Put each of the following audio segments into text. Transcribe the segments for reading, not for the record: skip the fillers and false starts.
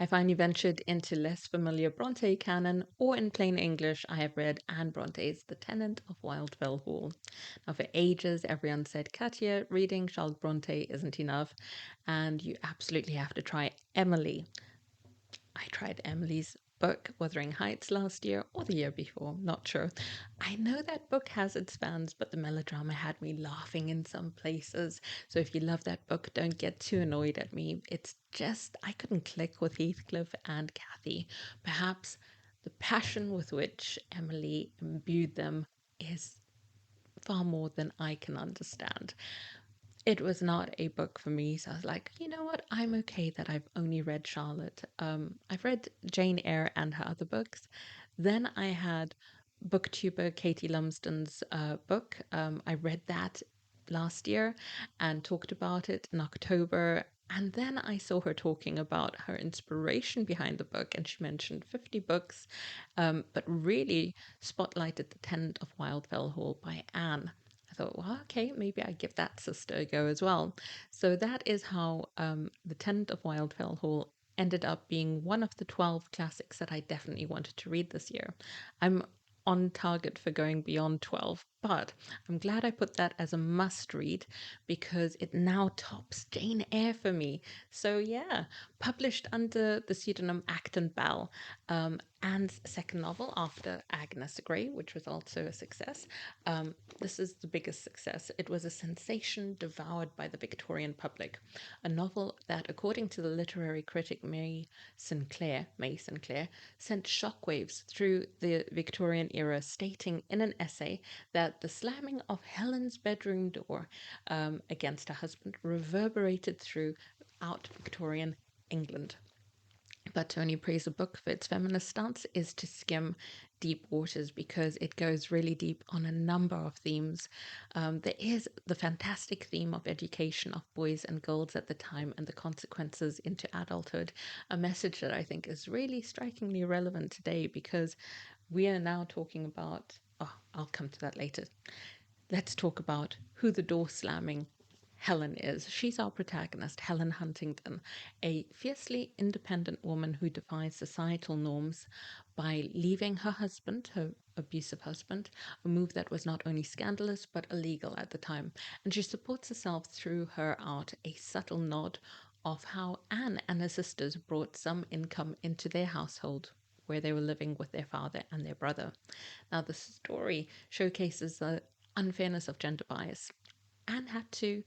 I finally ventured into less familiar Bronte canon, or in plain English, I have read Anne Bronte's The Tenant of Wildfell Hall. Now, for ages, everyone said, Katja, reading Charlotte Bronte isn't enough, and you absolutely have to try Emily. I tried Emily's book, Wuthering Heights, last year or the year before, not sure. I know that book has its fans, but the melodrama had me laughing in some places. So if you love that book, don't get too annoyed at me. It's just, I couldn't click with Heathcliff and Kathy. Perhaps the passion with which Emily imbued them is far more than I can understand. It was not a book for me, so I was like, you know what? I'm okay that I've only read Charlotte. I've read Jane Eyre and her other books. Then I had booktuber Katie Lumsden's book. I read that last year and talked about it in October. And then I saw her talking about her inspiration behind the book, and she mentioned 50 books, but really spotlighted The Tenant of Wildfell Hall by Anne. I thought, well, okay, maybe I give that sister a go as well. So that is how The Tenant of Wildfell Hall ended up being one of the 12 classics that I definitely wanted to read this year. I'm on target for going beyond 12, but I'm glad I put that as a must read because it now tops Jane Eyre for me. So, yeah, published under the pseudonym Acton Bell. Anne's second novel after Agnes Grey, which was also a success. This is the biggest success. It was a sensation devoured by the Victorian public. A novel that, according to the literary critic May Sinclair, sent shockwaves through the Victorian era, stating in an essay that the slamming of Helen's bedroom door against her husband reverberated throughout Victorian England. But to only praise a book for its feminist stance is to skim deep waters because it goes really deep on a number of themes. There is the fantastic theme of education of boys and girls at the time and the consequences into adulthood, a message that I think is really strikingly relevant today because we are now talking about, oh, I'll come to that later. Let's talk about who the door slamming Helen is. She's our protagonist, Helen Huntington, a fiercely independent woman who defies societal norms by leaving her husband, her abusive husband, a move that was not only scandalous but illegal at the time. And she supports herself through her art, a subtle nod of how Anne and her sisters brought some income into their household where they were living with their father and their brother. Now, the story showcases the unfairness of gender bias. Anne had to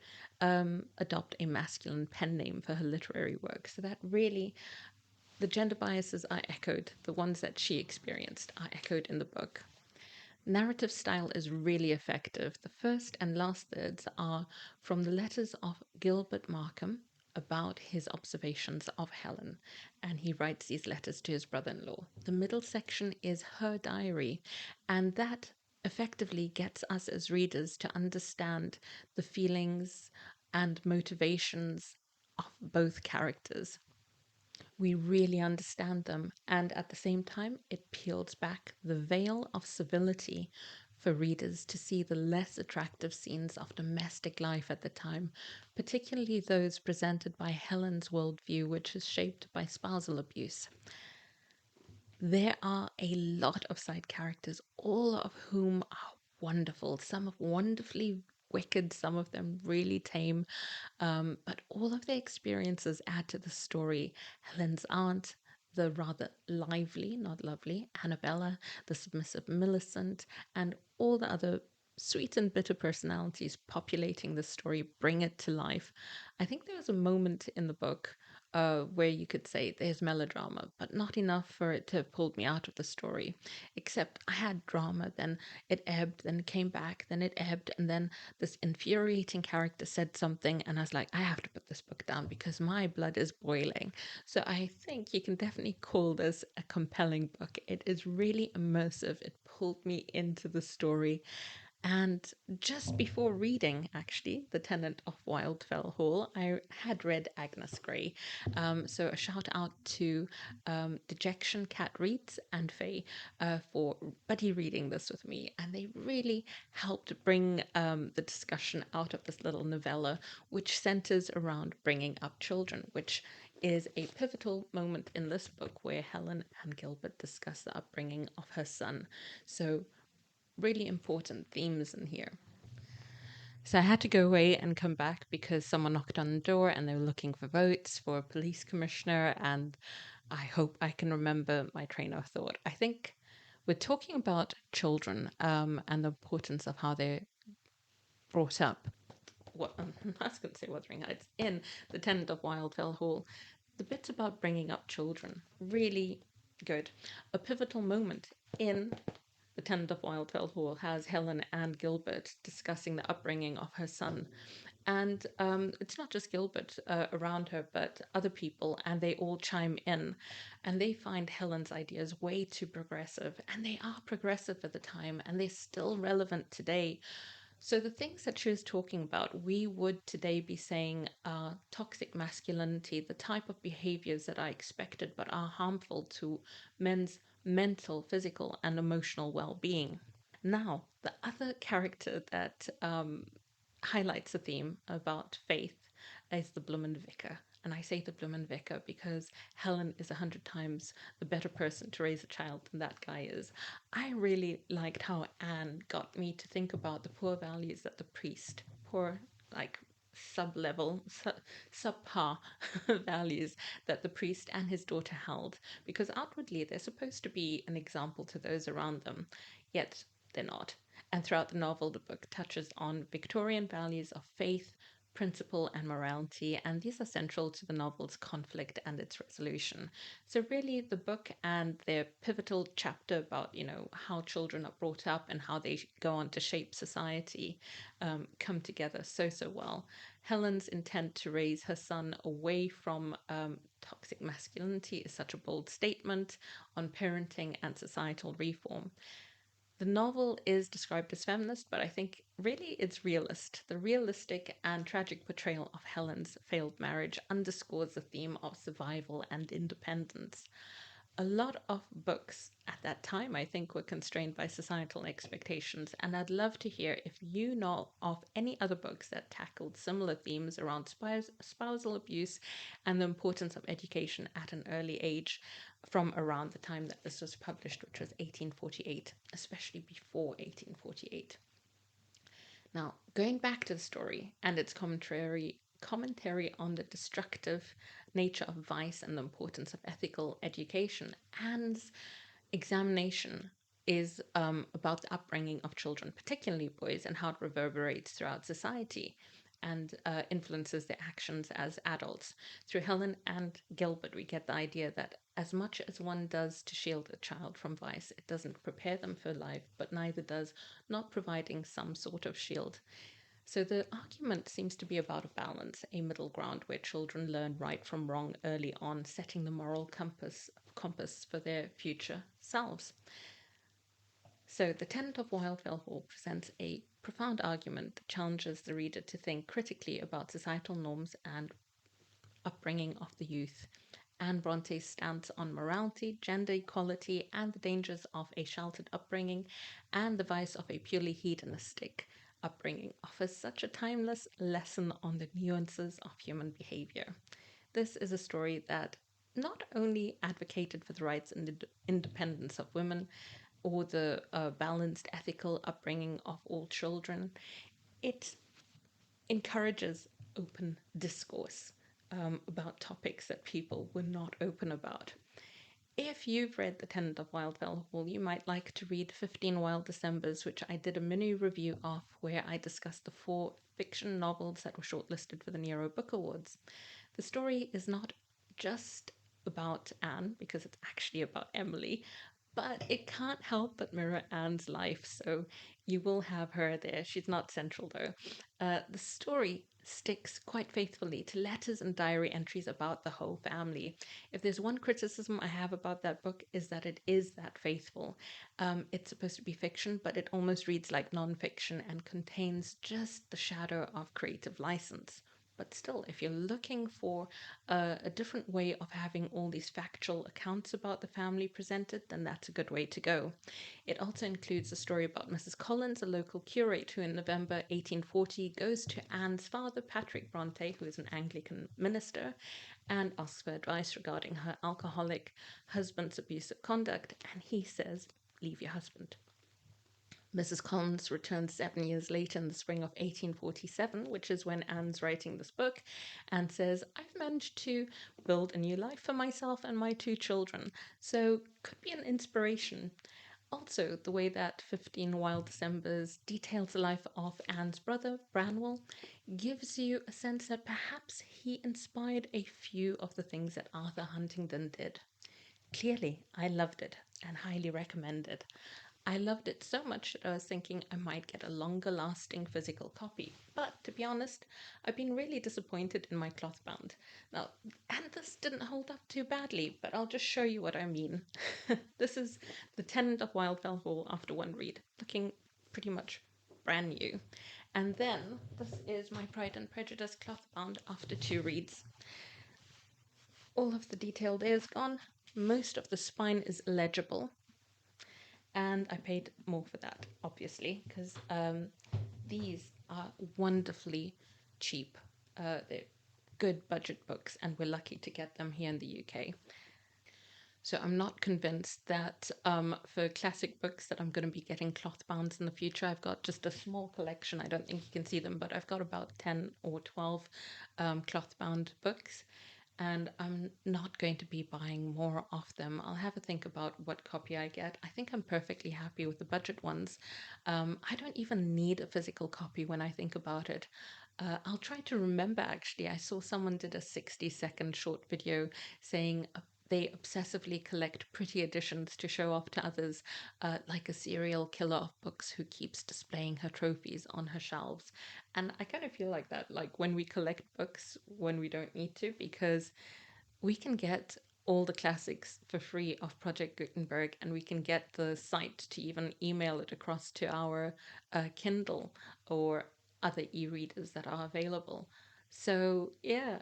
adopt a masculine pen name for her literary work, so that really the gender biases are echoed, the ones that she experienced are echoed in the book. Narrative style is really effective. The first and last thirds are from the letters of Gilbert Markham about his observations of Helen, and he writes these letters to his brother in law. The middle section is her diary, and that effectively gets us as readers to understand the feelings and motivations of both characters. We really understand them, and at the same time, it peels back the veil of civility for readers to see the less attractive scenes of domestic life at the time, particularly those presented by Helen's worldview, which is shaped by spousal abuse. There are a lot of side characters, all of whom are wonderful. Some are wonderfully wicked, some of them really tame, but all of their experiences add to the story. Helen's aunt, the rather lively, not lovely, Annabella, the submissive Millicent, and all the other sweet and bitter personalities populating the story bring it to life. I think there's a moment in the book where you could say there's melodrama, but not enough for it to have pulled me out of the story. Except I had drama, then it ebbed, then it came back, then it ebbed, and then this infuriating character said something, and I was like, I have to put this book down because my blood is boiling. So I think you can definitely call this a compelling book. It is really immersive, it pulled me into the story. And just before reading, actually, The Tenant of Wildfell Hall, I had read Agnes Grey. So a shout out to Dejection Cat Reads and Faye for buddy reading this with me. And they really helped bring the discussion out of this little novella, which centers around bringing up children, which is a pivotal moment in this book where Helen and Gilbert discuss the upbringing of her son. So, really important themes in here. So I had to go away and come back because someone knocked on the door and they were looking for votes for a police commissioner. And I hope I can remember my train of thought. I think we're talking about children and the importance of how they're brought up. What I was going to say Wuthering Heights in The Tenant of Wildfell Hall. The bits about bringing up children, really good. A pivotal moment in The Tenant of Wildfell Hall has Helen and Gilbert discussing the upbringing of her son. And it's not just Gilbert around her, but other people, and they all chime in. And they find Helen's ideas way too progressive. And they are progressive at the time, and they're still relevant today. So the things that she was talking about, we would today be saying toxic masculinity, the type of behaviors that are expected but are harmful to men's mental, physical, and emotional well-being. Now, the other character that highlights a theme about faith is the Bloomin' Vicar. And I say the Bloomin' Vicar because Helen is 100 times the better person to raise a child than that guy is. I really liked how Anne got me to think about the poor values that the priest, poor, like, sub-level, subpar values that the priest and his daughter held, because outwardly they're supposed to be an example to those around them, yet they're not. And throughout the novel, the book touches on Victorian values of faith, principle, and morality, and these are central to the novel's conflict and its resolution. So, really, the book and their pivotal chapter about, how children are brought up and how they go on to shape society come together so well. Helen's intent to raise her son away from toxic masculinity is such a bold statement on parenting and societal reform. The novel is described as feminist, but I think really it's realist. The realistic and tragic portrayal of Helen's failed marriage underscores the theme of survival and independence. A lot of books at that time, I think, were constrained by societal expectations, and I'd love to hear if you know of any other books that tackled similar themes around spousal abuse and the importance of education at an early age from around the time that this was published, which was 1848, especially before 1848. Now, going back to the story and its commentary on the destructive nature of vice and the importance of ethical education, Anne's examination is about the upbringing of children, particularly boys, and how it reverberates throughout society and influences their actions as adults. Through Helen and Gilbert, we get the idea that as much as one does to shield a child from vice, it doesn't prepare them for life, but neither does not providing some sort of shield. So the argument seems to be about a balance, a middle ground where children learn right from wrong early on, setting the moral compass for their future selves. So The Tenant of Wildfell Hall presents a profound argument that challenges the reader to think critically about societal norms and upbringing of the youth. Anne Bronte's stance on morality, gender equality, and the dangers of a sheltered upbringing, and the vice of a purely hedonistic upbringing, offers such a timeless lesson on the nuances of human behavior. This is a story that not only advocated for the rights and independence of women or the balanced ethical upbringing of all children, it encourages open discourse about topics that people were not open about. If you've read The Tenant of Wildfell Hall, you might like to read 15 Wild Decembers, which I did a mini review of, where I discussed the 4 fiction novels that were shortlisted for the Nero Book Awards. The story is not just about Anne, because it's actually about Emily, but it can't help but mirror Anne's life, so you will have her there. She's not central, though. The story sticks quite faithfully to letters and diary entries about the whole family. If there's one criticism I have about that book, is that it is that faithful. It's supposed to be fiction, but it almost reads like non-fiction and contains just the shadow of creative license. But still, if you're looking for a different way of having all these factual accounts about the family presented, then that's a good way to go. It also includes a story about Mrs. Collins, a local curate who in November 1840 goes to Anne's father, Patrick Bronte, who is an Anglican minister, Anne asks for advice regarding her alcoholic husband's abusive conduct, and he says, "Leave your husband." Mrs. Collins returns 7 years later in the spring of 1847, which is when Anne's writing this book, and says, "I've managed to build a new life for myself and my 2 children, so could be an inspiration." Also, the way that 15 Wild Decembers details the life of Anne's brother, Branwell, gives you a sense that perhaps he inspired a few of the things that Arthur Huntingdon did. Clearly, I loved it and highly recommend it. I loved it so much that I was thinking I might get a longer lasting physical copy. But to be honest, I've been really disappointed in my Clothbound. Now, and this didn't hold up too badly, but I'll just show you what I mean. This is The Tenant of Wildfell Hall after one read, looking pretty much brand new. And then this is my Pride and Prejudice Clothbound after 2 reads. All of the detail there is gone. Most of the spine is legible, and I paid more for that, obviously, because these are wonderfully cheap. They're good budget books, and we're lucky to get them here in the UK. So I'm not convinced that for classic books that I'm going to be getting clothbounds in the future. I've got just a small collection. I don't think you can see them, but I've got about 10 or 12 clothbound books, and I'm not going to be buying more of them. I'll have a think about what copy I get. I think I'm perfectly happy with the budget ones. I don't even need a physical copy when I think about it. I'll try to remember actually. I saw someone did a 60-second short video saying they obsessively collect pretty editions to show off to others, like a serial killer of books who keeps displaying her trophies on her shelves. And I kind of feel like that, like when we collect books when we don't need to, because we can get all the classics for free off Project Gutenberg, and we can get the site to even email it across to our Kindle or other e-readers that are available. So yeah,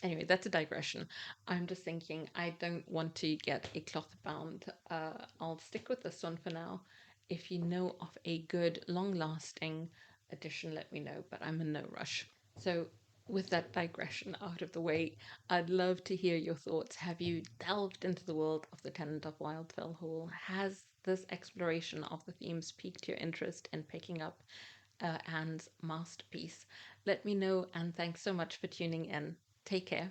anyway, that's a digression. I'm just thinking I don't want to get a cloth bound. I'll stick with this one for now. If you know of a good, long-lasting edition, let me know, but I'm in no rush. So with that digression out of the way, I'd love to hear your thoughts. Have you delved into the world of The Tenant of Wildfell Hall? Has this exploration of the themes piqued your interest in picking up Anne's masterpiece? Let me know, and thanks so much for tuning in. Take care.